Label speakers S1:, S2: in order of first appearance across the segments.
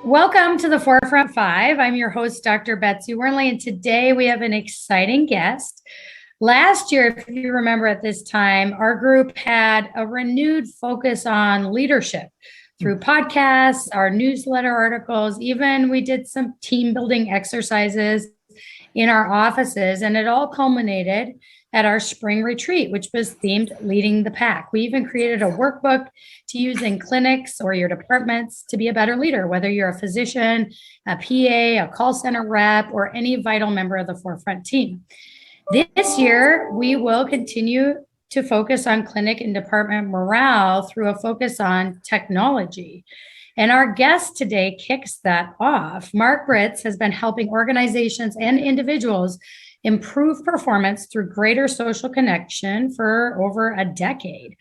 S1: Welcome to the Forefront 5. I'm your host, Dr. Betsy Wernley, and today we have an exciting guest. Last year, if you remember at this time, our group had a renewed focus on leadership through podcasts, our newsletter articles, even we did some team building exercises in our offices, and it all culminated at our spring retreat, which was themed Leading the Pack. We even created a workbook to use in clinics or your departments to be a better leader, whether you're a physician, a PA, a call center rep, or any vital member of the Forefront team. This year, we will continue to focus on clinic and department morale through a focus on technology. And our guest today kicks that off. Mark Blitz has been helping organizations and individuals improve performance through greater social connection for over a decade.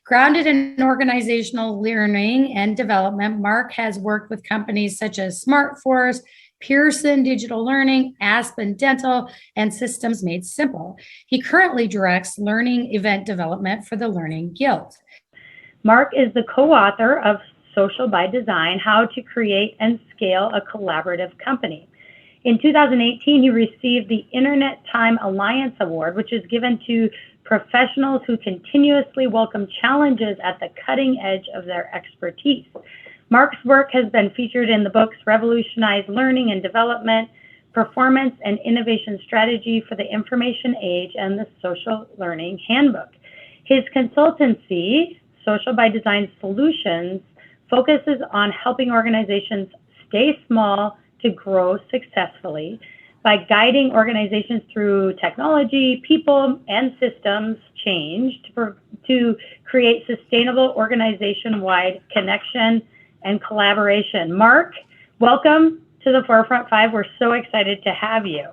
S1: Grounded in organizational learning and development, Mark has worked with companies such as SmartForce, Pearson Digital Learning, Aspen Dental, and Systems Made Simple. He currently directs learning event development for the Learning Guild. Mark is the co-author of Social by Design, How to Create and Scale a Collaborative Company. In 2018, he received the Internet Time Alliance Award, which is given to professionals who continuously welcome challenges at the cutting edge of their expertise. Mark's work has been featured in the books Revolutionize Learning and Development, Performance and Innovation Strategy for the Information Age, and the Social Learning Handbook. His consultancy, Social by Design Solutions, focuses on helping organizations stay small to grow successfully by guiding organizations through technology, people, and systems change to create sustainable organization-wide connection and collaboration. Mark, welcome to the Forefront 5. We're so excited to have you.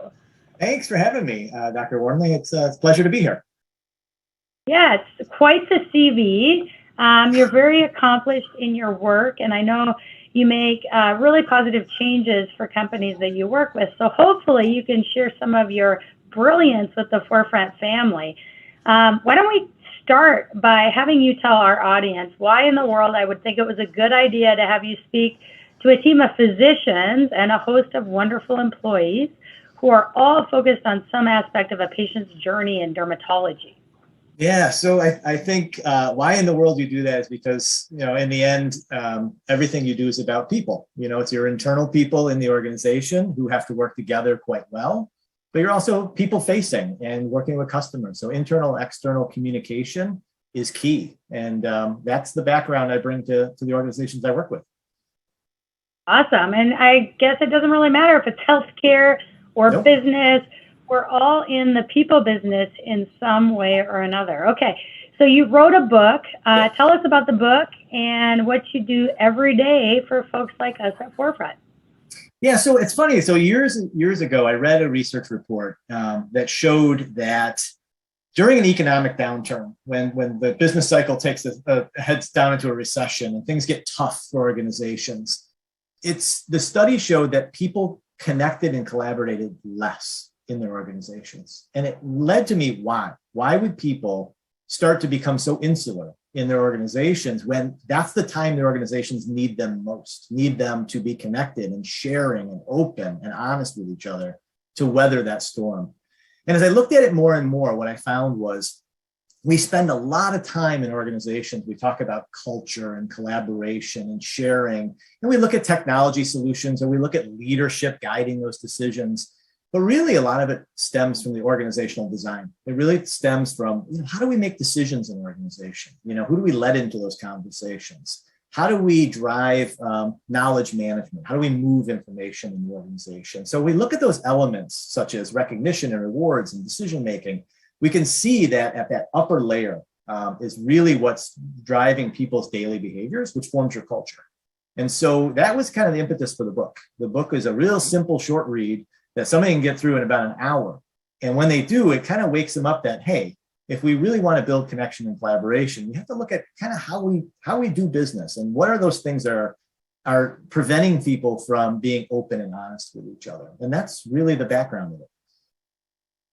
S2: Thanks for having me, Dr. Wernley. It's a pleasure to be here.
S1: Yeah, it's quite the CV. You're very accomplished in your work, and I know you make really positive changes for companies that you work with. So hopefully you can share some of your brilliance with the Forefront family. Why don't we start by having you tell our audience why in the world I would think it was a good idea to have you speak to a team of physicians and a host of wonderful employees who are all focused on some aspect of a patient's journey in dermatology.
S2: Yeah, so I think why in the world you do that is because, in the end, everything you do is about people. It's your internal people in the organization who have to work together quite well, but you're also people facing and working with customers. So internal, external communication is key. And that's the background I bring to the organizations I work with.
S1: Awesome. And I guess it doesn't really matter if it's healthcare or
S2: Nope.
S1: business. We're all in the people business in some way or another. Okay, so you wrote a book. Tell us about the book and what you do every day for folks like us at Forefront.
S2: Yeah, so it's funny. So years ago, I read a research report that showed that during an economic downturn, when the business cycle takes heads down into a recession and things get tough for organizations, the study showed that people connected and collaborated less in their organizations. And it led to me why. Why would people start to become so insular in their organizations when that's the time their organizations need them most, need them to be connected and sharing and open and honest with each other to weather that storm? And as I looked at it more and more, what I found was we spend a lot of time in organizations. We talk about culture and collaboration and sharing, and we look at technology solutions or we look at leadership guiding those decisions. But really, a lot of it stems from the organizational design. It really stems from, how do we make decisions in an organization? Who do we let into those conversations? How do we drive knowledge management? How do we move information in the organization? So we look at those elements such as recognition and rewards and decision-making. We can see that at that upper layer is really what's driving people's daily behaviors, which forms your culture. And so that was kind of the impetus for the book. The book is a real simple, short read that somebody can get through in about an hour. And when they do, it kind of wakes them up that, hey, if we really want to build connection and collaboration, we have to look at kind of how we do business and what are those things that are preventing people from being open and honest with each other. And that's really the background of it.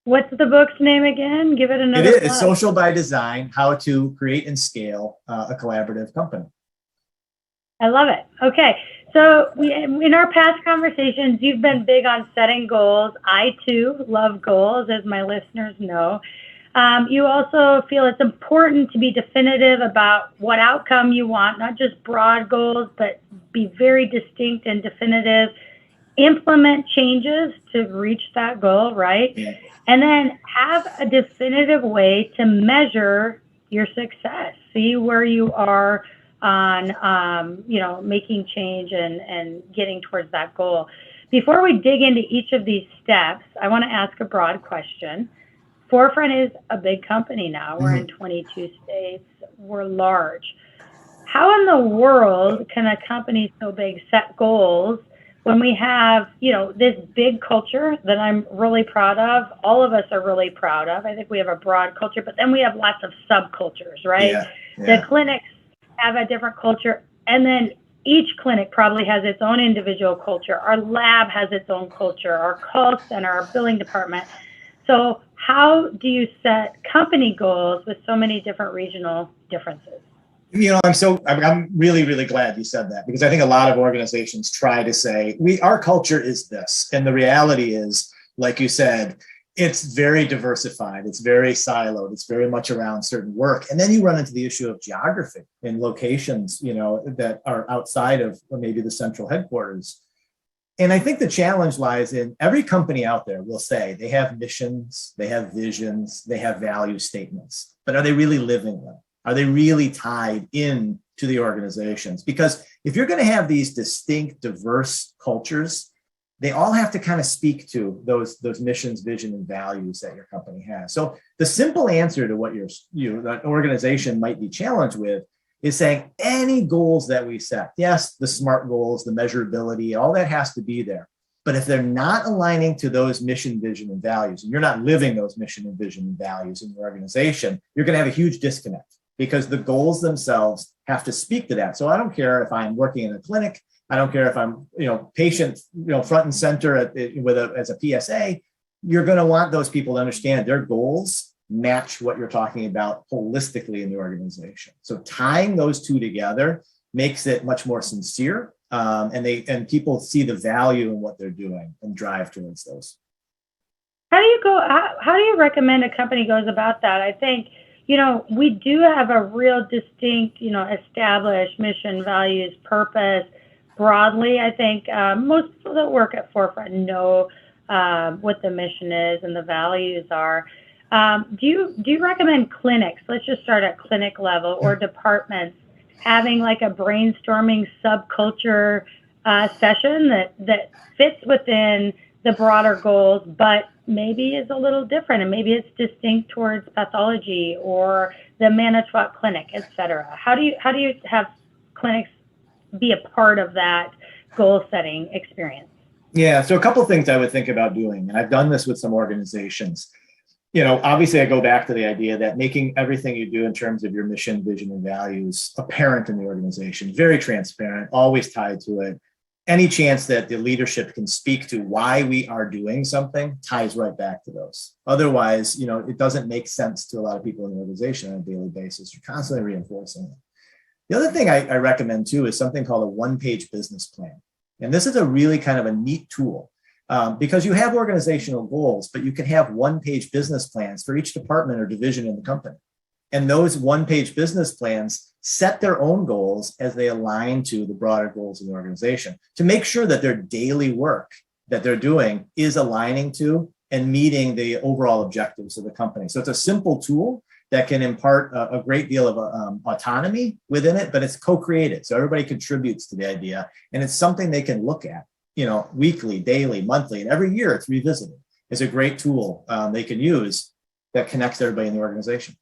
S1: What's the book's name again? Give it another
S2: It is Social by Design, How to Create and Scale a Collaborative Company.
S1: I love it. Okay, So in our past conversations, you've been big on setting goals. I too love goals, as my listeners know. You also feel it's important to be definitive about what outcome you want, not just broad goals, but be very distinct and definitive. Implement changes to reach that goal, right?
S2: Yeah.
S1: And then have a definitive way to measure your success. See where you are on, making change and getting towards that goal. Before we dig into each of these steps, I want to ask a broad question. Forefront is a big company now. We're in 22 states. We're large. How in the world can a company so big set goals when we have, this big culture that I'm really proud of? All of us are really proud of. I think we have a broad culture, but then we have lots of subcultures, right?
S2: Yeah.
S1: The clinics have a different culture, and then each clinic probably has its own individual culture. Our lab has its own culture, our call center, our billing department. So how do you set company goals with so many different regional differences?
S2: I'm really, really glad you said that, because I think a lot of organizations try to say, our culture is this. And the reality is, like you said, it's very diversified. It's very siloed. It's very much around certain work. And then you run into the issue of geography and locations, that are outside of maybe the central headquarters. And I think the challenge lies in every company out there will say they have missions, they have visions, they have value statements, but are they really living them? Are they really tied in to the organizations? Because if you're going to have these distinct, diverse cultures, they all have to kind of speak to those missions, vision, and values that your company has. So the simple answer to what that organization might be challenged with is saying any goals that we set, yes, the SMART goals, the measurability, all that has to be there. But if they're not aligning to those mission, vision, and values, and you're not living those mission and vision and values in your organization, you're going to have a huge disconnect, because the goals themselves have to speak to that. So I don't care if I'm working in a clinic, I don't care if I'm, patient, front and center as a PSA, you're going to want those people to understand their goals match what you're talking about holistically in the organization. So tying those two together makes it much more sincere, and people see the value in what they're doing and drive towards those.
S1: How do you recommend a company goes about that? I think, we do have a real distinct, established mission, values, purpose. Broadly, I think most people that work at Forefront know what the mission is and the values are. Do you recommend clinics? Let's just start at clinic level, or departments having like a brainstorming subculture session that fits within the broader goals, but maybe is a little different, and maybe it's distinct towards pathology or the Manitowoc clinic, et cetera. How do you have clinics be a part of that goal setting experience?
S2: Yeah, so a couple of things I would think about doing, and I've done this with some organizations. Obviously I go back to the idea that making everything you do in terms of your mission, vision, and values apparent in the organization, very transparent, always tied to it. Any chance that the leadership can speak to why we are doing something ties right back to those. Otherwise, it doesn't make sense to a lot of people in the organization on a daily basis. You're constantly reinforcing it. The other thing I recommend too is something called a one-page business plan. And this is a really kind of a neat tool because you have organizational goals, but you can have one-page business plans for each department or division in the company. And those one-page business plans set their own goals as they align to the broader goals of the organization to make sure that their daily work that they're doing is aligning to and meeting the overall objectives of the company. So it's a simple tool that can impart a great deal of autonomy within it, but it's co-created. So everybody contributes to the idea, and it's something they can look at, weekly, daily, monthly, and every year it's revisited. It's a great tool they can use that connects everybody in the organization.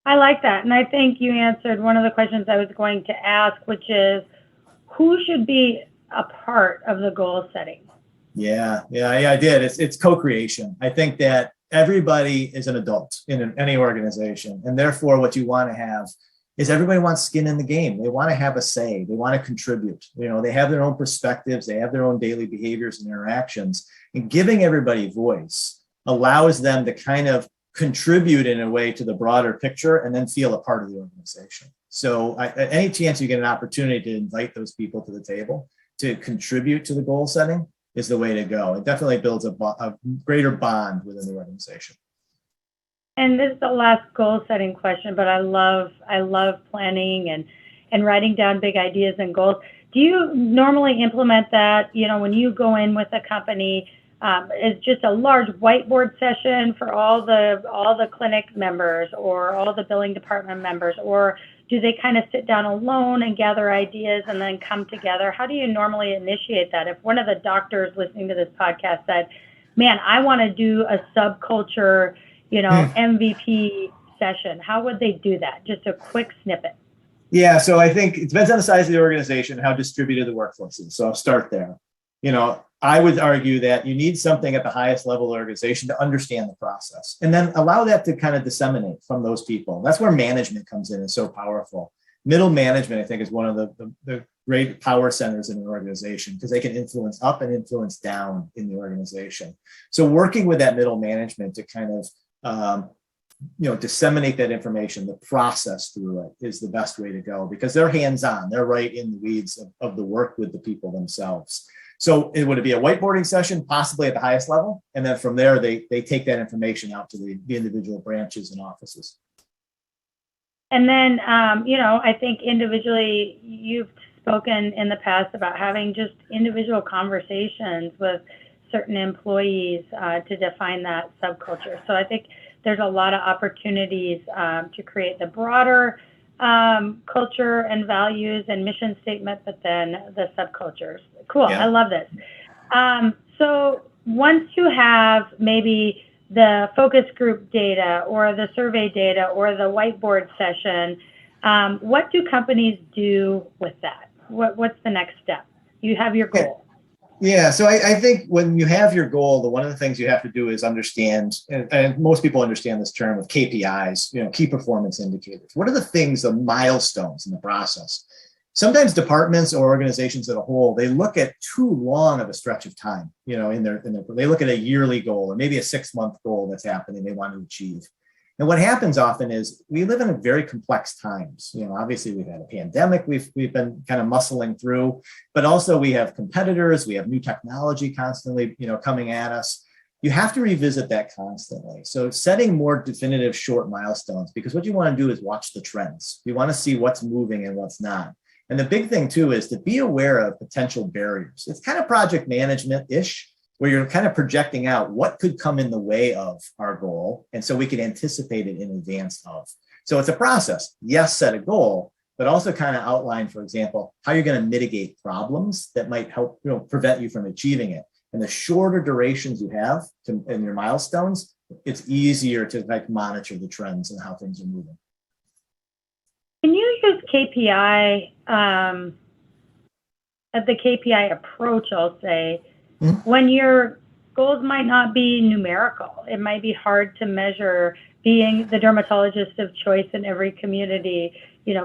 S1: I like that. And I think you answered one of the questions I was going to ask, which is who should be a part of the goal setting? Yeah,
S2: I did. It's co-creation. I think that everybody is an adult in any organization. And therefore, what you want to have is everybody wants skin in the game. They want to have a say. They want to contribute. They have their own perspectives. They have their own daily behaviors and interactions. And giving everybody voice allows them to kind of contribute in a way to the broader picture, and then feel a part of the organization. So at any chance you get an opportunity to invite those people to the table to contribute to the goal setting is the way to go. It definitely builds a greater bond within the organization.
S1: And this is the last goal setting question, but I love planning and writing down big ideas and goals. Do you normally implement that, when you go in with a company, is just a large whiteboard session for all the clinic members or all the billing department members, or do they kind of sit down alone and gather ideas and then come together? How do you normally initiate that? If one of the doctors listening to this podcast said, man, I want to do a subculture, MVP session, how would they do that? Just a quick snippet.
S2: Yeah, so I think it depends on the size of the organization, how distributed the workforce is. So I'll start there. I would argue that you need something at the highest level of the organization to understand the process, and then allow that to kind of disseminate from those people. That's where management comes in. It's so powerful. Middle management, I think, is one of the great power centers in an organization, because they can influence up and influence down in the organization. So working with that middle management to kind of disseminate that information, the process through it, is the best way to go, because they're hands-on. They're right in the weeds of the work with the people themselves. So would it be a whiteboarding session, possibly at the highest level? And then from there, they take that information out to the individual branches and offices.
S1: And then, I think individually, you've spoken in the past about having just individual conversations with certain employees to define that subculture. So I think there's a lot of opportunities to create the broader culture and values and mission statement, but then the subcultures. Cool. Yeah. I love this. So once you have maybe the focus group data or the survey data or the whiteboard session, what do companies do with that? What's the next step? You have your goal.
S2: Yeah, so I think when you have your goal, one of the things you have to do is understand, and most people understand this term of KPIs, key performance indicators. What are the things, the milestones in the process? Sometimes departments or organizations as a whole, they look at too long of a stretch of time, they look at a yearly goal or maybe a 6-month goal that's happening they want to achieve. And what happens often is we live in a very complex times. Obviously we've had a pandemic we've been kind of muscling through, but also we have competitors, we have new technology constantly, coming at us. You have to revisit that constantly. So setting more definitive short milestones, because what you want to do is watch the trends. You want to see what's moving and what's not. And the big thing too is to be aware of potential barriers. It's kind of project management-ish, where you're kind of projecting out what could come in the way of our goal. And so we can anticipate it in advance of. So it's a process. Yes, set a goal, but also kind of outline, for example, how you're going to mitigate problems that might help, prevent you from achieving it. And the shorter durations you have in your milestones, it's easier to monitor the trends and how things are moving.
S1: Can you use KPI, the KPI approach, I'll say, when your goals might not be numerical? It might be hard to measure, being the dermatologist of choice in every community,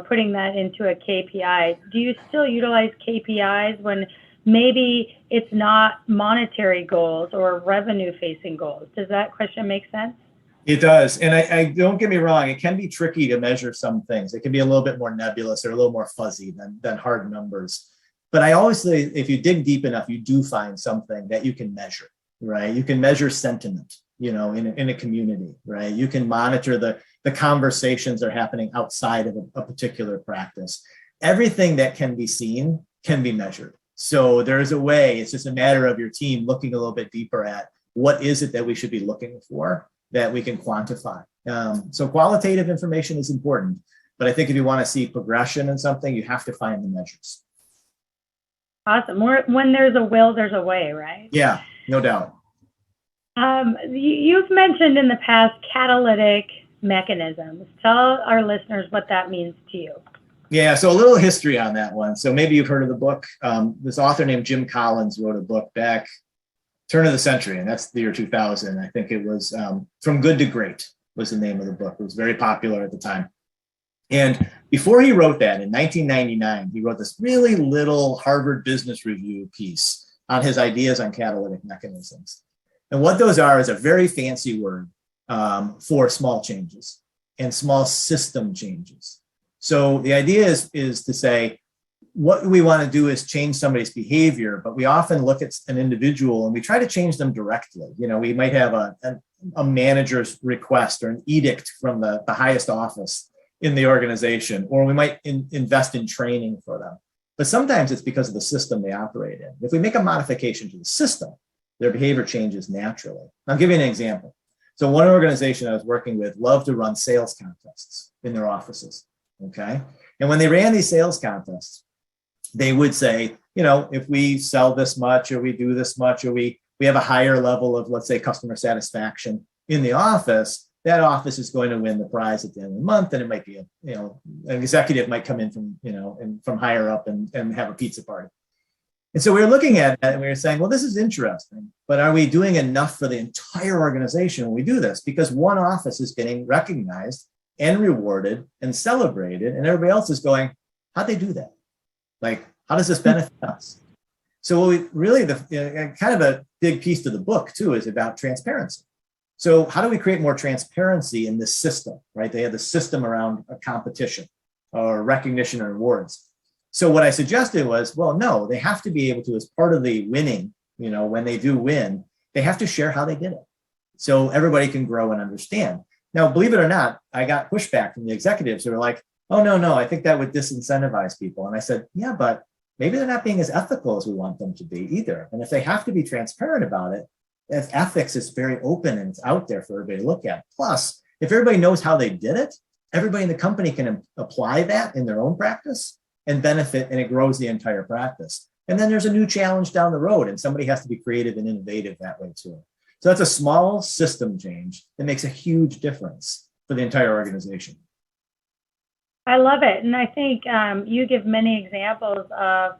S1: putting that into a KPI. Do you still utilize KPIs when maybe it's not monetary goals or revenue facing goals? Does that question make sense?
S2: It does. And I don't get me wrong, it can be tricky to measure some things. It can be a little bit more nebulous or a little more fuzzy than hard numbers. But I always say, if you dig deep enough, you do find something that you can measure, right? You can measure sentiment, in a community, right? You can monitor the conversations that are happening outside of a particular practice. Everything that can be seen can be measured. So there's a way, it's just a matter of your team looking a little bit deeper at what is it that we should be looking for that we can quantify. So qualitative information is important, but I think if you want to see progression in something, you have to find the measures.
S1: Awesome. When there's a will, there's a way, right?
S2: Yeah, no doubt.
S1: You've mentioned in the past catalytic mechanisms. Tell our listeners what that means to you.
S2: Yeah, so a little history on that one. So maybe you've heard of the book. This author named Jim Collins wrote a book back turn of the century, and that's the year 2000. I think it was From Good to Great was the name of the book. It was very popular at the time. And before he wrote that, in 1999, he wrote this really little Harvard Business Review piece on his ideas on catalytic mechanisms. And what those are is a very fancy word. for small changes and small system changes. So the idea is to say, what we want to do is change somebody's behavior, but we often look at an individual and we try to change them directly. We might have a manager's request or an edict from the highest office in the organization, or we might invest in training for them. But sometimes it's because of the system they operate in. If we make a modification to the system, their behavior changes naturally. I'll give you an example. So one organization I was working with loved to run sales contests in their offices, okay? And when they ran these sales contests, they would say, if we sell this much, or we do this much, or we have a higher level of, let's say, customer satisfaction in the office, that office is going to win the prize at the end of the month. And it might be an executive might come in from, and from higher up and have a pizza party. And so we were looking at that and we were saying, well, this is interesting, but are we doing enough for the entire organization when we do this? Because one office is getting recognized and rewarded and celebrated, and everybody else is going, how'd they do that? Like, how does this benefit us? So we really, kind of a big piece to the book too is about transparency. So how do we create more transparency in this system, right? They have the system around a competition or recognition or awards. So what I suggested was, well, no, they have to be able to, as part of the winning, when they do win, they have to share how they did it. So everybody can grow and understand. Now, believe it or not, I got pushback from the executives who were like, oh, no, I think that would disincentivize people. And I said, yeah, but maybe they're not being as ethical as we want them to be either. And if they have to be transparent about it, if ethics is very open and it's out there for everybody to look at. Plus, if everybody knows how they did it, everybody in the company can apply that in their own practice and benefit, and it grows the entire practice. And then there's a new challenge down the road, and somebody has to be creative and innovative that way too. So that's a small system change that makes a huge difference for the entire organization.
S1: I love it. And I think you give many examples of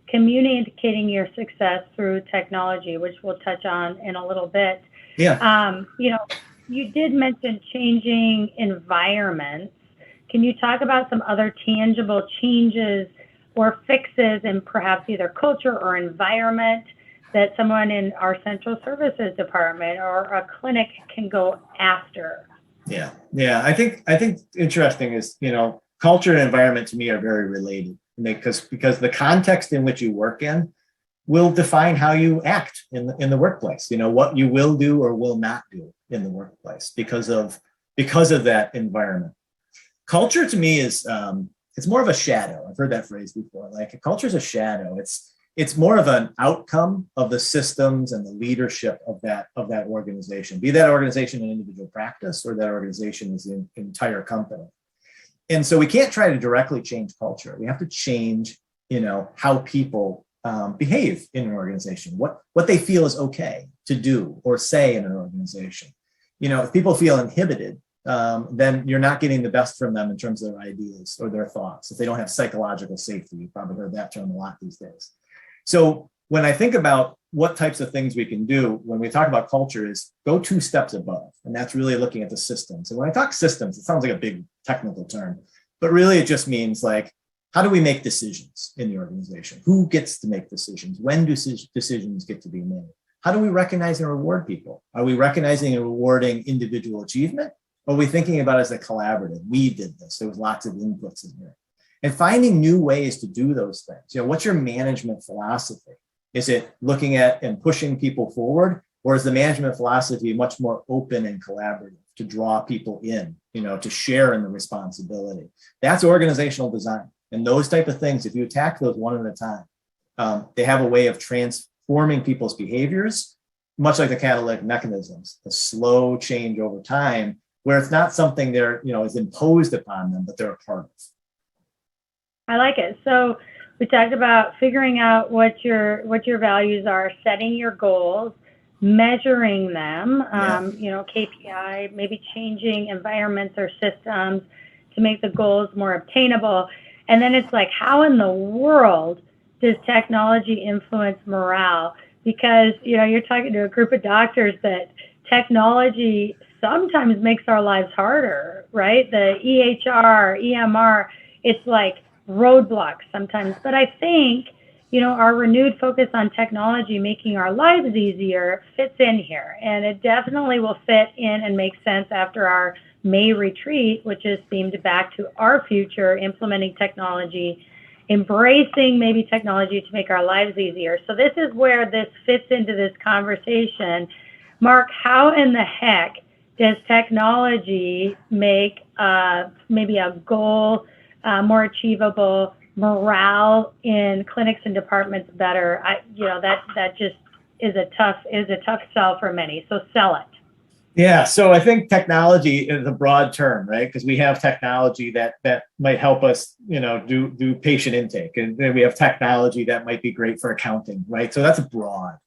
S1: communicating your success through technology, which we'll touch on in a little bit.
S2: Yeah.
S1: You did mention changing environments. Can you talk about some other tangible changes or fixes in perhaps either culture or environment that someone in our central services department or a clinic can go after?
S2: Yeah. I think interesting is, culture and environment to me are very related, because the context in which you work in will define how you act in the workplace. What you will do or will not do in the workplace because of that environment. Culture to me is it's more of a shadow. I've heard that phrase before. Like, a culture is a shadow. It's more of an outcome of the systems and the leadership of that organization. Be that organization an individual practice, or that organization is the entire company. And so we can't try to directly change culture. We have to change, how people behave in an organization, what they feel is okay to do or say in an organization. If people feel inhibited, then you're not getting the best from them in terms of their ideas or their thoughts. If they don't have psychological safety, you've probably heard that term a lot these days. So when I think about what types of things we can do when we talk about culture, is go 2 steps above. And that's really looking at the systems. And when I talk systems, it sounds like a big technical term, but really it just means like, how do we make decisions in the organization? Who gets to make decisions? When do decisions get to be made? How do we recognize and reward people? Are we recognizing and rewarding individual achievement? Or are we thinking about it as a collaborative? We did this. There was lots of inputs in here. And finding new ways to do those things. What's your management philosophy? Is it looking at and pushing people forward? Or is the management philosophy much more open and collaborative to draw people in, to share in the responsibility? That's organizational design. And those type of things, if you attack those one at a time, they have a way of transforming people's behaviors, much like the catalytic mechanisms, the slow change over time, where it's not something they're, is imposed upon them, but they're a part of.
S1: I like it. So we talked about figuring out what your values are, setting your goals, measuring them, KPI, maybe changing environments or systems to make the goals more obtainable. And then it's like, how in the world does technology influence morale? Because, you're talking to a group of doctors that technology sometimes makes our lives harder, right? The EHR, EMR, it's like roadblocks sometimes. But I think, our renewed focus on technology making our lives easier fits in here. And it definitely will fit in and make sense after our May retreat, which is themed back to our future, implementing technology, embracing maybe technology to make our lives easier. So this is where this fits into this conversation. Mark, how in the heck does technology make maybe a goal more achievable, morale in clinics and departments better? That just is a tough sell for many. So sell it.
S2: Yeah, so I think technology is a broad term, right? Because we have technology that might help us, do patient intake, and then we have technology that might be great for accounting, right? So that's broad.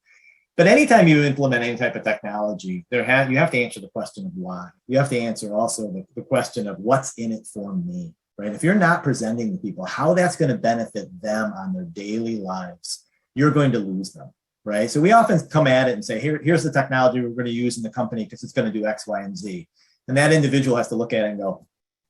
S2: But anytime you implement any type of technology, you have to answer the question of why. You have to answer also the question of what's in it for me, right? If you're not presenting to people how that's going to benefit them on their daily lives, you're going to lose them. Right. So we often come at it and say, here's the technology we're going to use in the company because it's going to do X, Y, and Z. And that individual has to look at it and go,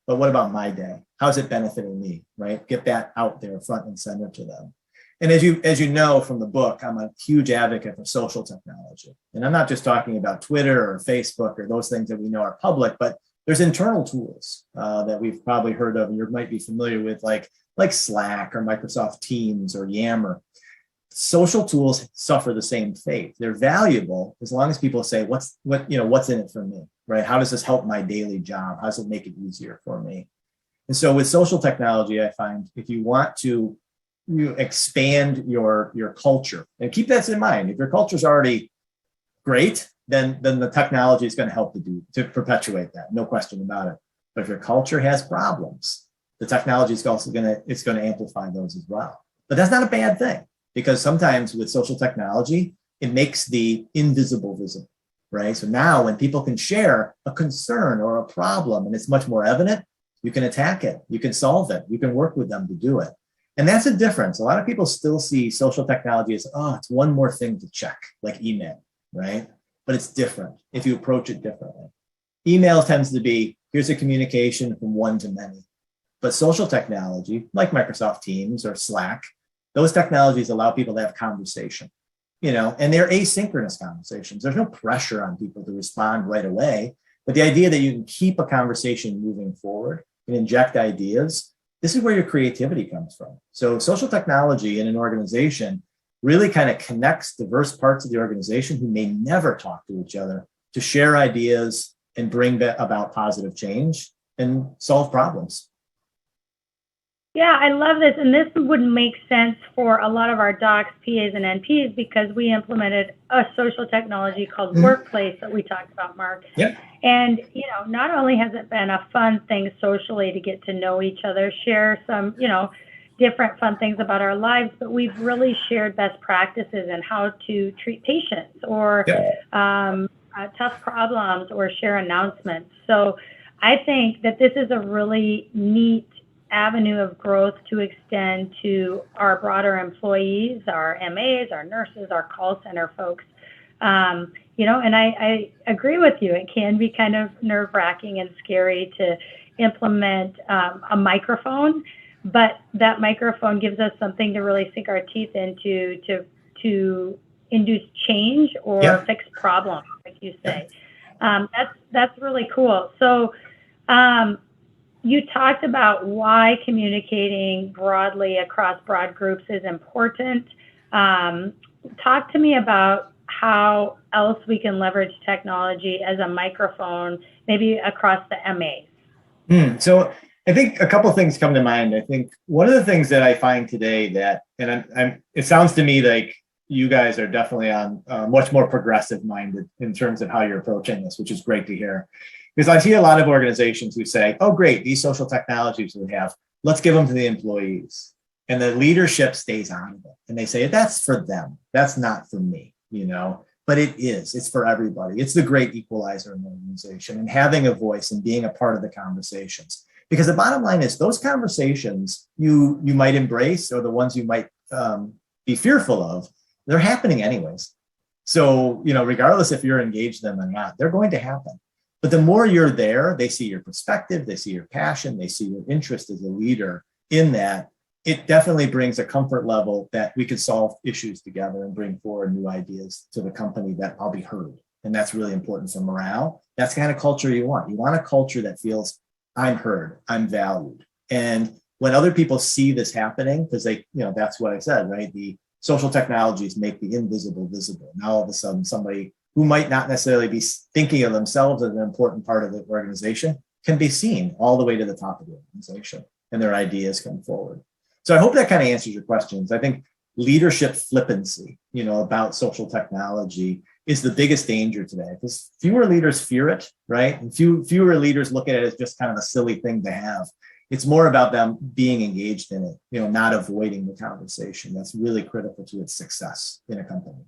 S2: but what about my day? How's it benefiting me? Right. Get that out there front and center to them. And as you know from the book, I'm a huge advocate for social technology. And I'm not just talking about Twitter or Facebook or those things that we know are public, but there's internal tools that we've probably heard of and you might be familiar with, like Slack or Microsoft Teams or Yammer. Social tools suffer the same fate. They're valuable as long as people say, what's in it for me, right? How does this help my daily job? How does it make it easier for me? And so with social technology, I find if you want to expand your culture, and keep that in mind, if your culture is already great, then the technology is going to help to perpetuate that, no question about it. But if your culture has problems, the technology is also going to amplify those as well. But that's not a bad thing. Because sometimes with social technology, it makes the invisible visible, right? So now when people can share a concern or a problem and it's much more evident, you can attack it, you can solve it, you can work with them to do it. And that's a difference. A lot of people still see social technology as, it's one more thing to check, like email, right? But it's different if you approach it differently. Email tends to be, here's a communication from one to many. But social technology, like Microsoft Teams or Slack, those technologies allow people to have conversation, and they're asynchronous conversations. There's no pressure on people to respond right away, but the idea that you can keep a conversation moving forward and inject ideas, this is where your creativity comes from. So social technology in an organization really kind of connects diverse parts of the organization who may never talk to each other to share ideas and bring about positive change and solve problems.
S1: Yeah, I love this. And this would make sense for a lot of our docs, PAs, and NPs because we implemented a social technology called Workplace that we talked about, Mark.
S2: Yep.
S1: And, not only has it been a fun thing socially to get to know each other, share some, different fun things about our lives, but we've really shared best practices in how to treat patients or tough problems or share announcements. So I think that this is a really neat avenue of growth to extend to our broader employees, our MAs, our nurses, our call center folks. And I agree with you. It can be kind of nerve-wracking and scary to implement a microphone, but that microphone gives us something to really sink our teeth into to induce change or fix problems, like you say. That's really cool. So you talked about why communicating broadly across broad groups is important. Talk to me about how else we can leverage technology as a microphone, maybe across the MAs. So
S2: I think a couple of things come to mind. I think one of the things that I find today that, and it sounds to me like you guys are definitely on much more progressive minded in terms of how you're approaching this, which is great to hear. Because I see a lot of organizations who say, oh, great, these social technologies we have, let's give them to the employees. And the leadership stays on it. And they say, that's for them. That's not for me, but it is. It's for everybody. It's the great equalizer in the organization and having a voice and being a part of the conversations. Because the bottom line is those conversations you might embrace or the ones you might be fearful of, they're happening anyways. So, regardless if you're engaged in them or not, they're going to happen. But the more you're there, they see your perspective, they see your passion, they see your interest as a leader in that. it definitely brings a comfort level that we could solve issues together and bring forward new ideas to the company that I'll be heard. And that's really important for morale. That's the kind of culture you want. You want a culture that feels I'm heard, I'm valued. And when other people see this happening, because that's what I said, right? The social technologies make the invisible visible. Now all of a sudden, somebody who might not necessarily be thinking of themselves as an important part of the organization can be seen all the way to the top of the organization, and their ideas come forward. So I hope that kind of answers your questions. I think leadership flippancy, about social technology is the biggest danger today, because fewer leaders fear it, right? And fewer leaders look at it as just kind of a silly thing to have. It's more about them being engaged in it, not avoiding the conversation. That's really critical to its success in a company.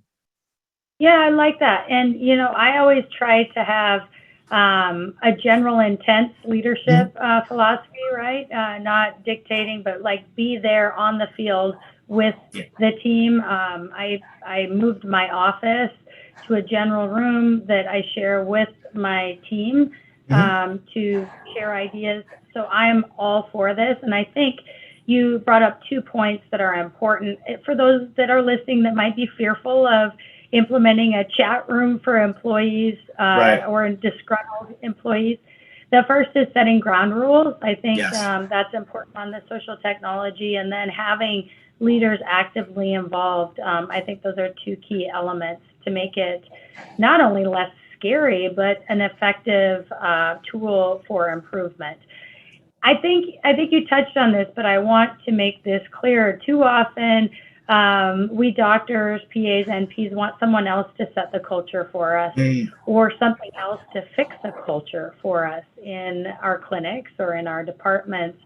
S1: Yeah, I like that. And, I always try to have a general intent leadership philosophy, right? Not dictating, but be there on the field with the team. I moved my office to a general room that I share with my team to share ideas. So I'm all for this. And I think you brought up 2 points that are important for those that are listening that might be fearful of implementing a chat room for employees or disgruntled employees. The first is setting ground rules. I think that's important on the social technology, and then having leaders actively involved. I think those are 2 key elements to make it not only less scary, but an effective tool for improvement. I think you touched on this, but I want to make this clear. Too often, we doctors, PAs, NPs want someone else to set the culture for us or something else to fix the culture for us in our clinics or in our departments.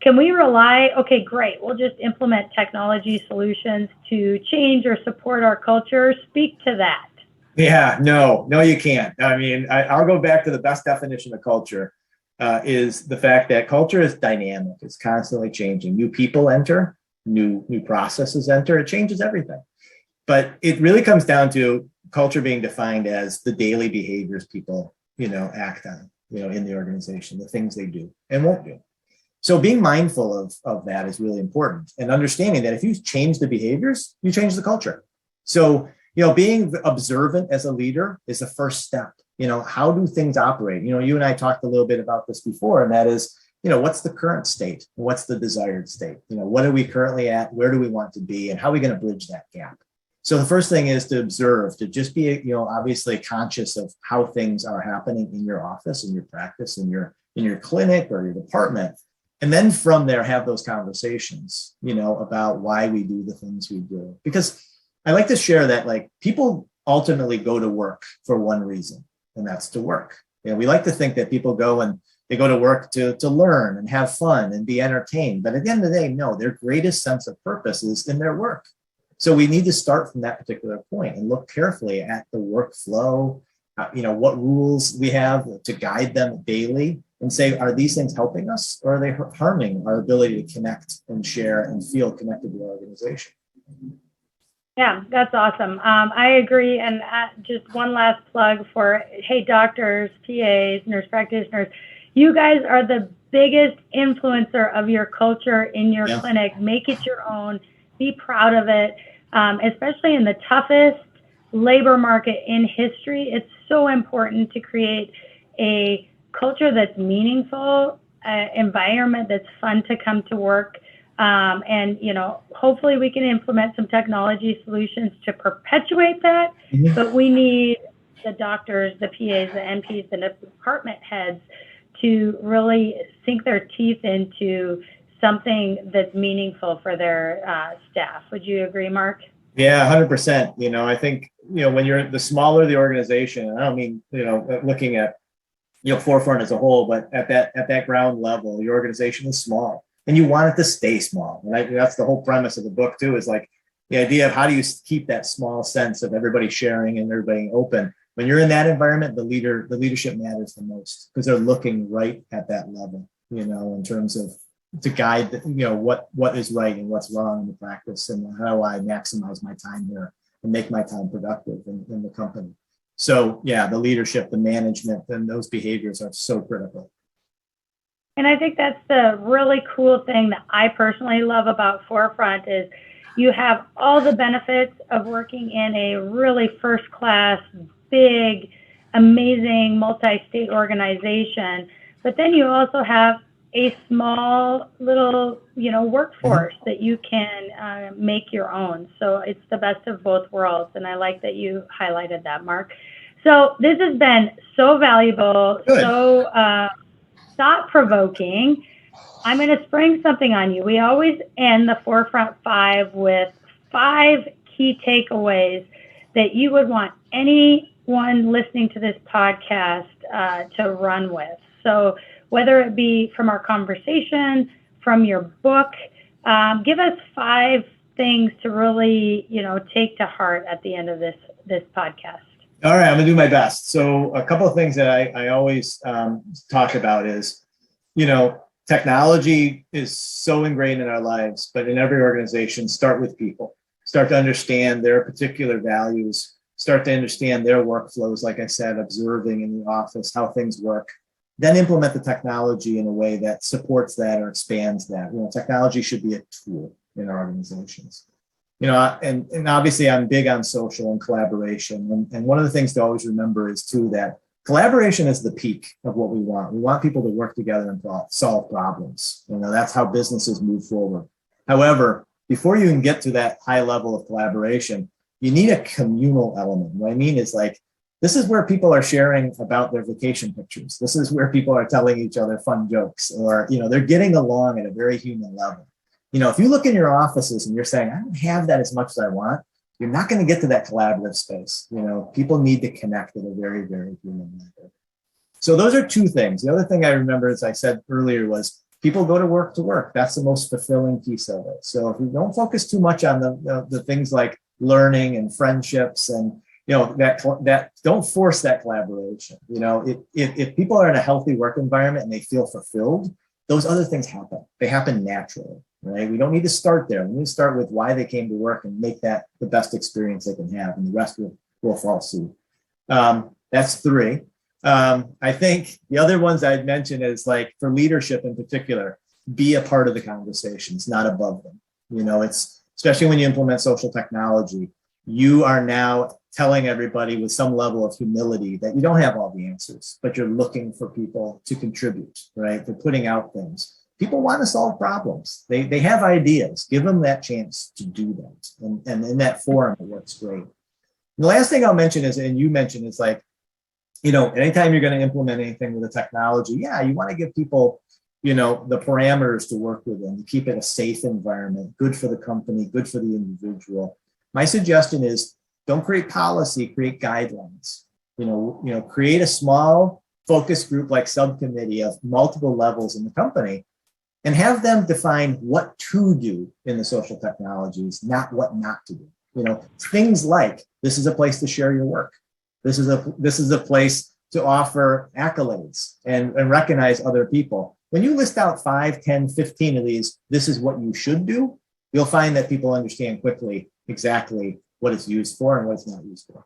S1: Can we rely, okay, great, we'll just implement technology solutions to change or support our culture? Speak to that.
S2: Yeah, no, you can't. I mean, I'll go back to the best definition of culture is the fact that culture is dynamic. It's constantly changing. New people enter, new processes enter. It changes everything. But it really comes down to culture being defined as the daily behaviors people, act on, in the organization, the things they do and won't do. So being mindful of that is really important, and understanding that if you change the behaviors, you change the culture. So, being observant as a leader is the first step. How do things operate? You and I talked a little bit about this before, and that is, what's the current state? What's the desired state? What are we currently at? Where do we want to be? And how are we going to bridge that gap? So the first thing is to observe, to just be, obviously conscious of how things are happening in your office, in your practice, in your clinic or your department. And then from there, have those conversations, about why we do the things we do. Because I like to share that, people ultimately go to work for one reason, and that's to work. We like to think that people go to work to learn and have fun and be entertained. But at the end of the day, no, their greatest sense of purpose is in their work. So we need to start from that particular point and look carefully at the workflow, what rules we have to guide them daily, and say, are these things helping us, or are they harming our ability to connect and share and feel connected to the organization?
S1: Yeah, that's awesome. I agree. And just one last plug for, hey, doctors, PAs, nurse practitioners, you guys are the biggest influencer of your culture in your clinic. Make it your own. Be proud of it, especially in the toughest labor market in history. It's so important to create a culture that's meaningful, environment that's fun to come to work. And, hopefully we can implement some technology solutions to perpetuate that. But we need the doctors, the PAs, the NPs, the department heads to really sink their teeth into something that's meaningful for their staff. Would you agree, Mark?
S2: Yeah, 100%. I think, when you're the smaller the organization, and I don't mean, looking at, Forefront as a whole, but at that ground level, your organization is small and you want it to stay small. And that's the whole premise of the book too, is the idea of how do you keep that small sense of everybody sharing and everybody open. When you're in that environment, the leadership matters the most, because they're looking right at that level, in terms of to guide, what is right and what's wrong in the practice, and how do I maximize my time here and make my time productive in the company. So yeah, the leadership, the management, and those behaviors are so critical.
S1: And I think that's the really cool thing that I personally love about Forefront is you have all the benefits of working in a really first-class, big, amazing, multi-state organization, but then you also have a small little, workforce that you can make your own. So it's the best of both worlds, and I like that you highlighted that, Mark. So this has been so valuable,
S2: Good.
S1: so thought-provoking. I'm going to spring something on you. We always end the Forefront 5 with 5 key takeaways that you would want anyone listening to this podcast to run with. So whether it be from our conversation, from your book, give us 5 things to really, take to heart at the end of this podcast.
S2: All right, I'm gonna do my best. So a couple of things that I always talk about is, technology is so ingrained in our lives, but in every organization, start with people. Start to understand their particular values, start to understand their workflows, like I said, observing in the office how things work. Then implement the technology in a way that supports that or expands that. Technology should be a tool in our organizations. And obviously I'm big on social and collaboration. And one of the things to always remember is too that collaboration is the peak of what we want. We want people to work together and solve problems. That's how businesses move forward. However, before you can get to that high level of collaboration, you need a communal element. What I mean is this is where people are sharing about their vacation pictures. This is where people are telling each other fun jokes, or, they're getting along at a very human level. If you look in your offices and you're saying, I don't have that as much as I want, you're not going to get to that collaborative space. People need to connect at a very, very human level. So those are 2 things. The other thing I remember, as I said earlier, was people go to work. That's the most fulfilling piece of it. So if you don't focus too much on the things like learning and friendships and, that don't force that collaboration. If people are in a healthy work environment and they feel fulfilled, those other things happen. They happen naturally, right? We don't need to start there. We need to start with why they came to work and make that the best experience they can have, and the rest will fall suit. That's 3. I think the other ones I'd mention is for leadership in particular, be a part of the conversations, not above them. It's especially when you implement social technology, you are now telling everybody with some level of humility that you don't have all the answers, but you're looking for people to contribute, right? They're putting out things. People want to solve problems. They have ideas. Give them that chance to do that. And in that forum, it works great. And the last thing I'll mention is, and you mentioned, is anytime you're going to implement anything with a technology, you want to give people, the parameters to work within, to keep it a safe environment, good for the company, good for the individual. My suggestion is don't create policy, create guidelines. Create a small focus group like subcommittee of multiple levels in the company and have them define what to do in the social technologies, not what not to do. Things like, this is a place to share your work. This is a place to offer accolades and recognize other people. When you list out 5, 10, 15 of these, this is what you should do, you'll find that people understand quickly exactly what it's used for and what it's not used for.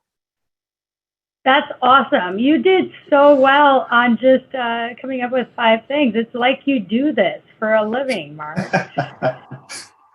S1: That's awesome. You did so well on just coming up with 5 things. It's like you do this for a living, Mark.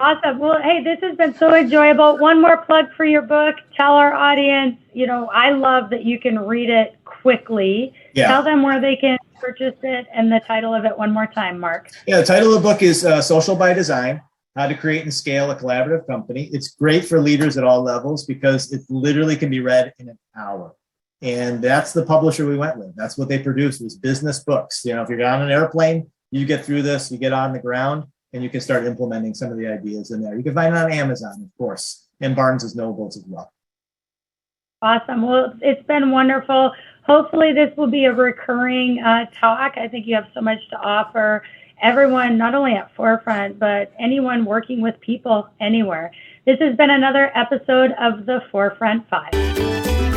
S1: Awesome. Well, hey, this has been so enjoyable. One more plug for your book. Tell our audience, I love that you can read it quickly. Yeah. Tell them where they can purchase it and the title of it one more time, Mark.
S2: Yeah, the title of the book is Social by Design: How to Create and Scale a Collaborative Company. It's great for leaders at all levels because it literally can be read in an hour. And that's the publisher we went with. That's what they produced, was business books. If you're on an airplane, you get through this, you get on the ground, and you can start implementing some of the ideas in there. You can find it on Amazon, of course, and Barnes & Nobles as well.
S1: Awesome. Well, it's been wonderful. Hopefully this will be a recurring talk. I think you have so much to offer everyone, not only at Forefront, but anyone working with people anywhere. This has been another episode of the Forefront 5.